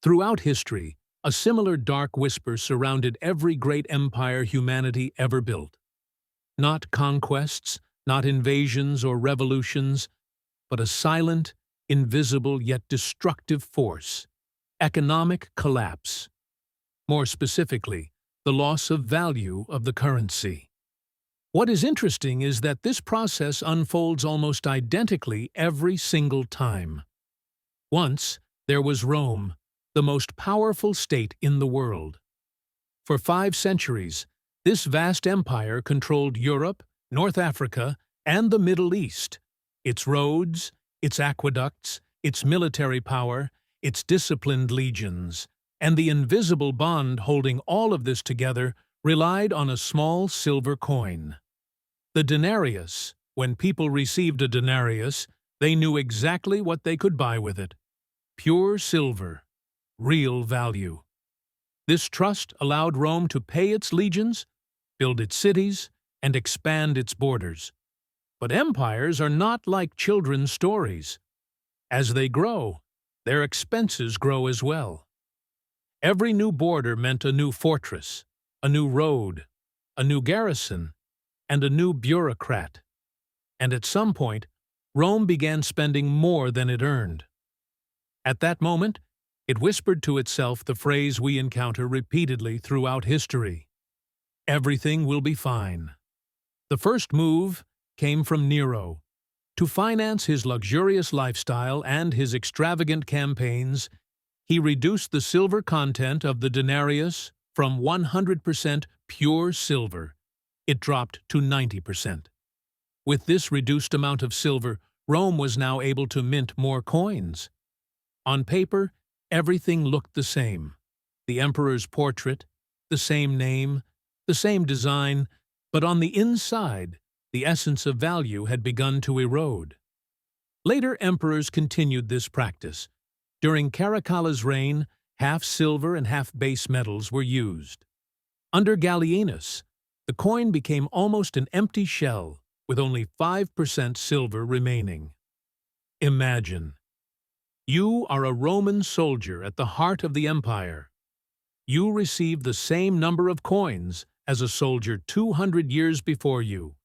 Throughout history, a similar dark whisper surrounded every great empire humanity ever built. Not conquests, not invasions or revolutions, but a silent, invisible yet destructive force: economic collapse. More specifically, the loss of value of the currency. What is interesting is that this process unfolds almost identically every single time. Once, there was Rome, the most powerful state in the world. For 5 centuries, this vast empire controlled Europe, North Africa, and the Middle East. Its roads, its aqueducts, its military power, its disciplined legions, and the invisible bond holding all of this together relied on a small silver coin. The denarius. When people received a denarius, they knew exactly what they could buy with it: pure silver, real value. This trust allowed Rome to pay its legions, build its cities, and expand its borders. But empires are not like children's stories. As they grow, their expenses grow as well. Every new border meant a new fortress, a new road, a new garrison, and a new bureaucrat. And at some point, Rome began spending more than it earned. At that moment, it whispered to itself the phrase we encounter repeatedly throughout history: everything will be fine. The first move came from Nero. To finance his luxurious lifestyle and his extravagant campaigns, he reduced the silver content of the denarius from 100% pure silver. It dropped to 90%. With this reduced amount of silver, Rome was now able to mint more coins. On paper, everything looked the same: the emperor's portrait, the same name, the same design, but on the inside, the essence of value had begun to erode. Later emperors continued this practice. During Caracalla's reign, half silver and half base metals were used. Under Gallienus, the coin became almost an empty shell, with only 5% silver remaining. Imagine. You are a Roman soldier at the heart of the empire. You receive the same number of coins as a soldier 200 years before you.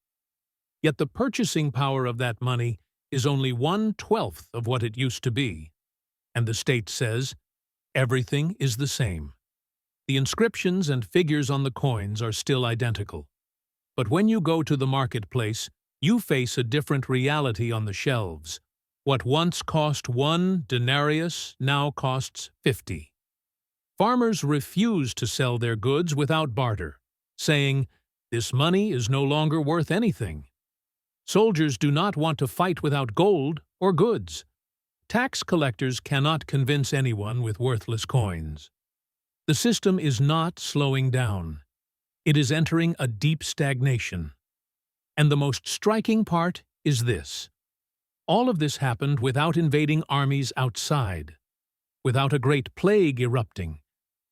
Yet the purchasing power of that money is only 1/12 of what it used to be. And the state says, everything is the same. The inscriptions and figures on the coins are still identical. But when you go to the marketplace, you face a different reality on the shelves. What once cost 1 denarius now costs 50. Farmers refuse to sell their goods without barter, saying, "This money is no longer worth anything." Soldiers do not want to fight without gold or goods. Tax collectors cannot convince anyone with worthless coins. The system is not slowing down. It is entering a deep stagnation. And the most striking part is this: all of this happened without invading armies outside, without a great plague erupting,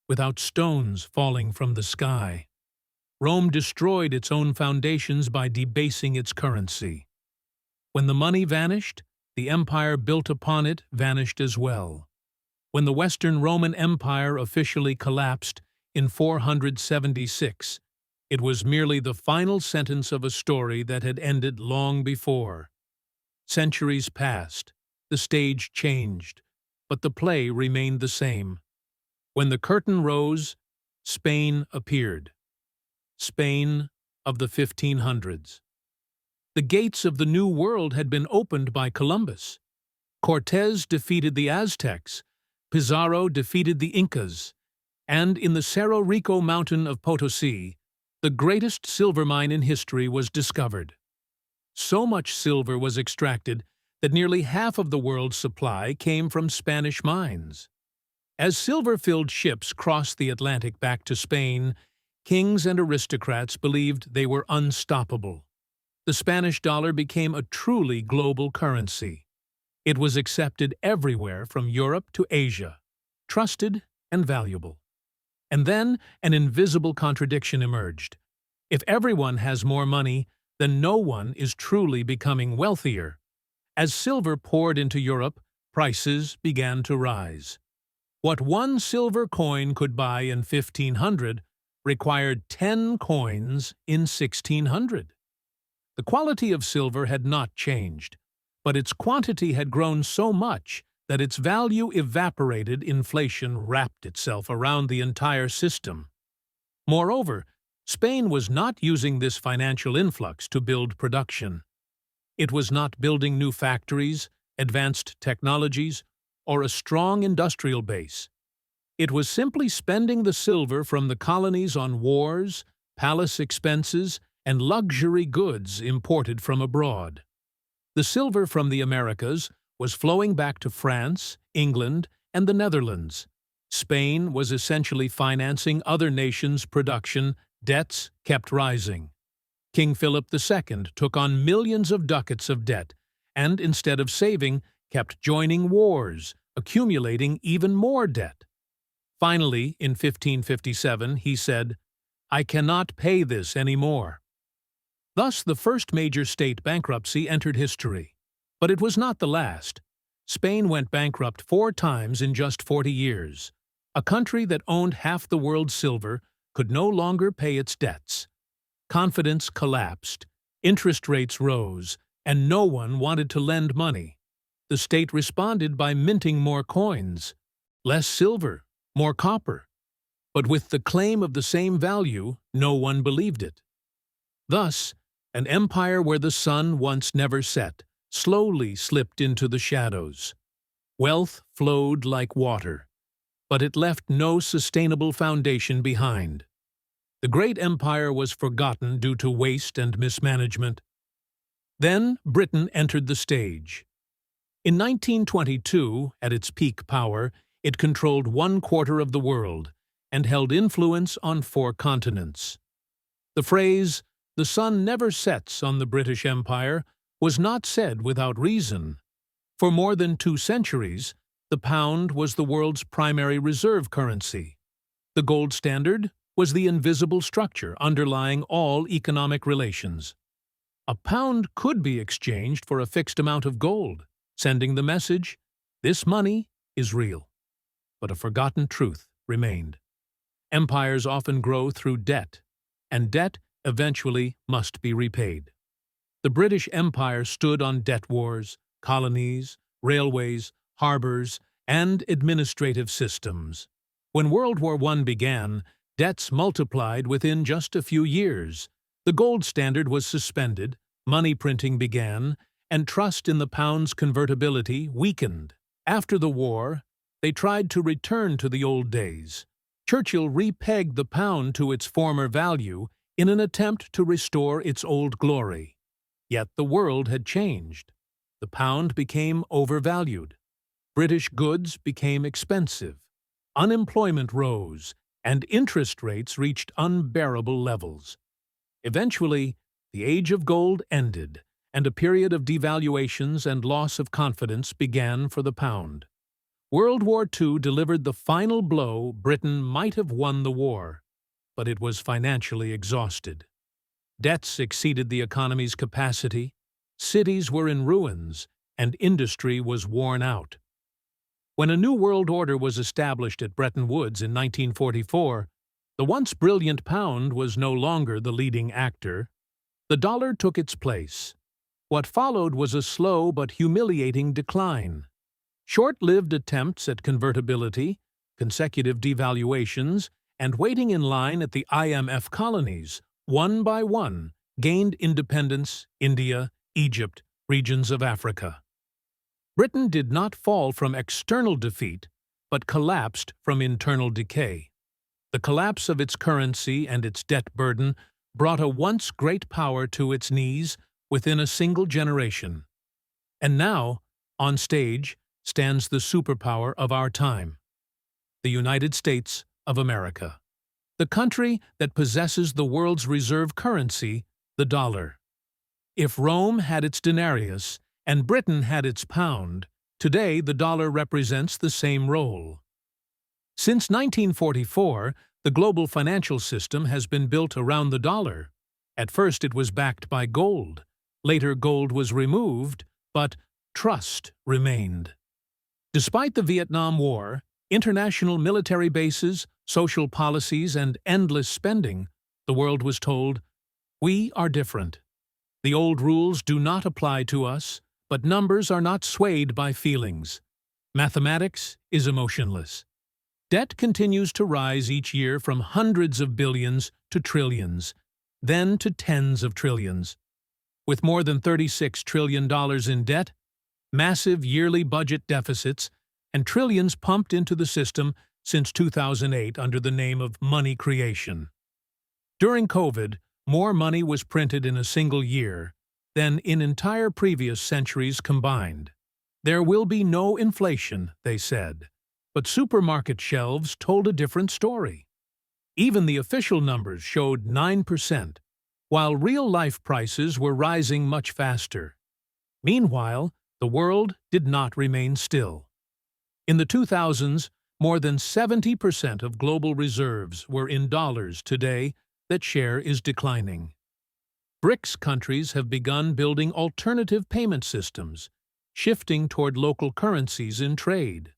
without stones falling from the sky. Rome destroyed its own foundations by debasing its currency. When the money vanished, the empire built upon it vanished as well. When the Western Roman Empire officially collapsed in 476, it was merely the final sentence of a story that had ended long before. Centuries passed, the stage changed, but the play remained the same. When the curtain rose, Spain appeared. Spain of the 1500s. The gates of the New World had been opened by Columbus. Cortés defeated the Aztecs, Pizarro defeated the Incas, and in the Cerro Rico mountain of Potosí, the greatest silver mine in history was discovered. So much silver was extracted that nearly half of the world's supply came from Spanish mines. As silver-filled ships crossed the Atlantic back to Spain, kings and aristocrats believed they were unstoppable. The Spanish dollar became a truly global currency. It was accepted everywhere from Europe to Asia, trusted and valuable. And then an invisible contradiction emerged. If everyone has more money, then no one is truly becoming wealthier. As silver poured into Europe, prices began to rise. What one silver coin could buy in 1500 required 10 coins in 1600. The quality of silver had not changed, but its quantity had grown so much that its value evaporated. Inflation wrapped itself around the entire system. Moreover, Spain was not using this financial influx to build production. It was not building new factories, advanced technologies, or a strong industrial base. It was simply spending the silver from the colonies on wars, palace expenses, and luxury goods imported from abroad. The silver from the Americas was flowing back to France, England, and the Netherlands. Spain was essentially financing other nations' production. Debts kept rising. King Philip II took on millions of ducats of debt, and instead of saving, kept joining wars, accumulating even more debt. Finally, in 1557, he said, "I cannot pay this anymore." Thus, the first major state bankruptcy entered history. But it was not the last. Spain went bankrupt 4 times in just 40 years. A country that owned half the world's silver could no longer pay its debts. Confidence collapsed, interest rates rose, and no one wanted to lend money. The state responded by minting more coins, less silver, more copper. But with the claim of the same value, no one believed it. Thus, an empire where the sun once never set slowly slipped into the shadows. Wealth flowed like water, but it left no sustainable foundation behind. The great empire was forgotten due to waste and mismanagement. Then Britain entered the stage. In 1922, at its peak power, it controlled 1/4 of the world and held influence on 4 continents. The phrase, "the sun never sets on the British Empire," was not said without reason. For more than 2 centuries, the pound was the world's primary reserve currency. The gold standard was the invisible structure underlying all economic relations. A pound could be exchanged for a fixed amount of gold, sending the message, "This money is real." But a forgotten truth remained. Empires often grow through debt, and debt eventually must be repaid. The British Empire stood on debt wars, colonies, railways, harbors, and administrative systems. When World War I began, debts multiplied within just a few years. The gold standard was suspended, money printing began, and trust in the pound's convertibility weakened. After the war, they tried to return to the old days. Churchill repegged the pound to its former value in an attempt to restore its old glory. Yet the world had changed. The pound became overvalued. British goods became expensive. Unemployment rose, and interest rates reached unbearable levels. Eventually, the age of gold ended, and a period of devaluations and loss of confidence began for the pound. World War II delivered the final blow. Britain might have won the war, but it was financially exhausted. Debts exceeded the economy's capacity, cities were in ruins, and industry was worn out. When a new world order was established at Bretton Woods in 1944, the once brilliant pound was no longer the leading actor. The dollar took its place. What followed was a slow but humiliating decline. Short-lived attempts at convertibility, consecutive devaluations, and waiting in line at the IMF colonies, one by one, gained independence. India, Egypt, regions of Africa. Britain did not fall from external defeat, but collapsed from internal decay. The collapse of its currency and its debt burden brought a once great power to its knees within a single generation. And now, on stage, stands the superpower of our time, the United States of America. The country that possesses the world's reserve currency, the dollar. If Rome had its denarius and Britain had its pound, today the dollar represents the same role. Since 1944, the global financial system has been built around the dollar. At first it was backed by gold. Later gold was removed, but trust remained. Despite the Vietnam War, International military bases, social policies, and endless spending, the world was told, "We are different. The old rules do not apply to us, but numbers are not swayed by feelings. Mathematics is emotionless." Debt continues to rise each year from hundreds of billions to trillions, then to tens of trillions. With more than $36 trillion in debt, massive yearly budget deficits, and trillions pumped into the system since 2008 under the name of money creation. During COVID, more money was printed in a single year than in entire previous centuries combined. There will be no inflation, they said. But supermarket shelves told a different story. Even the official numbers showed 9%, while real-life prices were rising much faster. Meanwhile, the world did not remain still. In the 2000s, more than 70% of global reserves were in dollars. Today, that share is declining. BRICS countries have begun building alternative payment systems, shifting toward local currencies in trade.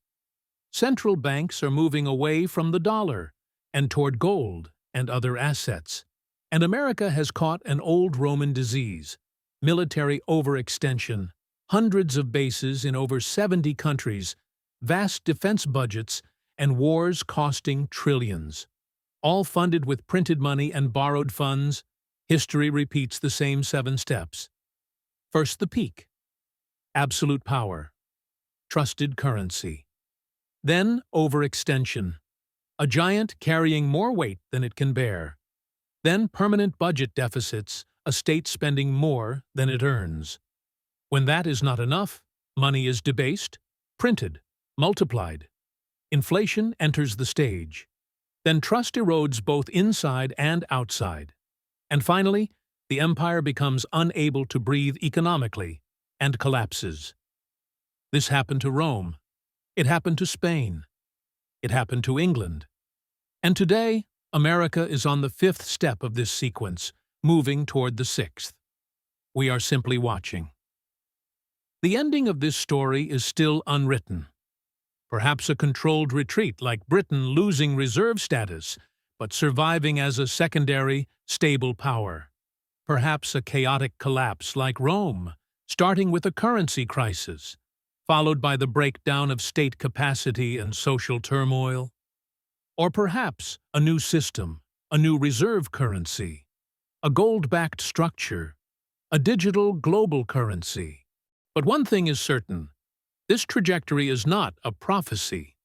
Central banks are moving away from the dollar and toward gold and other assets. And America has caught an old Roman disease, military overextension, hundreds of bases in over 70 countries, vast defense budgets, and wars costing trillions. All funded with printed money and borrowed funds, history repeats the same 7 steps. First, the peak. Absolute power. Trusted currency. Then, overextension. A giant carrying more weight than it can bear. Then, permanent budget deficits, a state spending more than it earns. When that is not enough, money is debased, printed, multiplied. Inflation enters the stage. Then trust erodes both inside and outside. And finally, the empire becomes unable to breathe economically and collapses. This happened to Rome. It happened to Spain. It happened to England. And today, America is on the 5th step of this sequence, moving toward the 6th. We are simply watching. The ending of this story is still unwritten. Perhaps a controlled retreat like Britain losing reserve status, but surviving as a secondary, stable power. Perhaps a chaotic collapse like Rome, starting with a currency crisis, followed by the breakdown of state capacity and social turmoil. Or perhaps a new system, a new reserve currency, a gold-backed structure, a digital global currency. But one thing is certain. This trajectory is not a prophecy.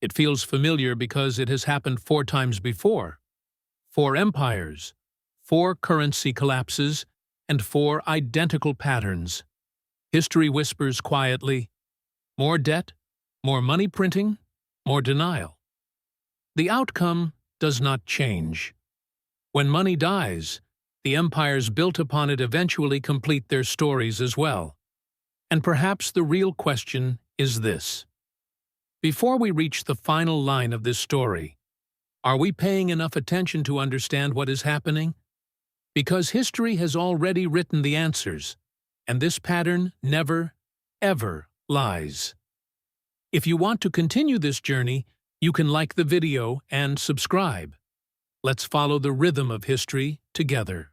It feels familiar because it has happened 4 times before. 4 empires, 4 currency collapses, and 4 identical patterns. History whispers quietly, more debt, more money printing, more denial. The outcome does not change. When money dies, the empires built upon it eventually complete their stories as well. And perhaps the real question is this. Before we reach the final line of this story, are we paying enough attention to understand what is happening? Because history has already written the answers, and this pattern never, ever lies. If you want to continue this journey, you can like the video and subscribe. Let's follow the rhythm of history together.